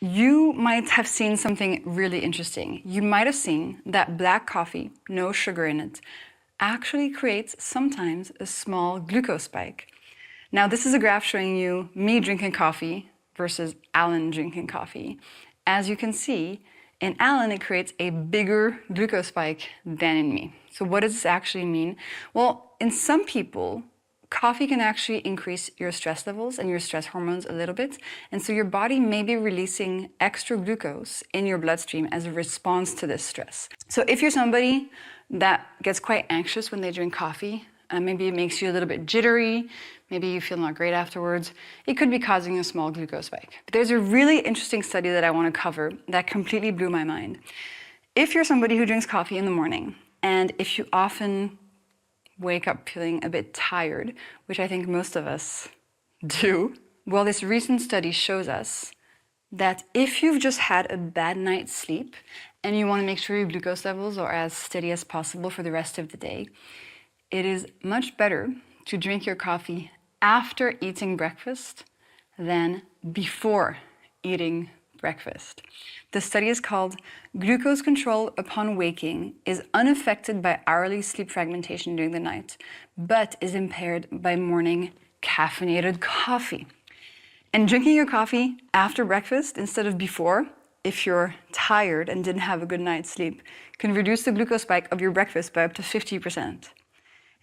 You might have seen something really interesting. You might have seen that black coffee, no sugar in it, actually creates sometimes a small glucose spike. Now, this is a graph showing you me drinking coffee versus Alan drinking coffee. As you can see, in Alan, it creates a bigger glucose spike than in me. So what does this actually mean? Well, in some people, coffee can actually increase your stress levels and your stress hormones a little bit. And so your body may be releasing extra glucose in your bloodstream as a response to this stress. So if you're somebody that gets quite anxious when they drink coffee, maybe it makes you a little bit jittery, maybe you feel not great afterwards, it could be causing a small glucose spike. But there's a really interesting study that I want to cover that completely blew my mind. If you're somebody who drinks coffee in the morning, and if you often wake up feeling a bit tired, which I think most of us do, well, this recent study shows us that if you've just had a bad night's sleep and you want to make sure your glucose levels are as steady as possible for the rest of the day, it is much better to drink your coffee after eating breakfast than before eating breakfast. The study is called Glucose Control Upon Waking is Unaffected by Hourly Sleep Fragmentation During the Night, but is impaired by morning caffeinated coffee. And drinking your coffee after breakfast instead of before, if you're tired and didn't have a good night's sleep, can reduce the glucose spike of your breakfast by up to 50%.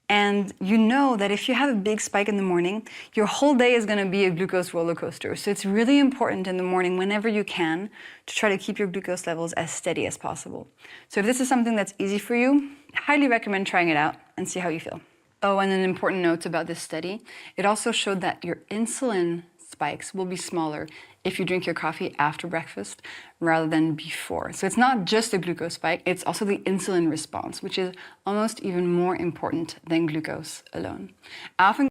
And you know that if you have a big spike in the morning, your whole day is going to be a glucose roller coaster. So it's really important in the morning, whenever you can, to try to keep your glucose levels as steady as possible. So if this is something that's easy for you, I highly recommend trying it out and see how you feel. Oh, and an important note about this study, it also showed that your insulin spikes will be smaller if you drink your coffee after breakfast rather than before. So it's not just the glucose spike, it's also the insulin response, which is almost even more important than glucose alone. I often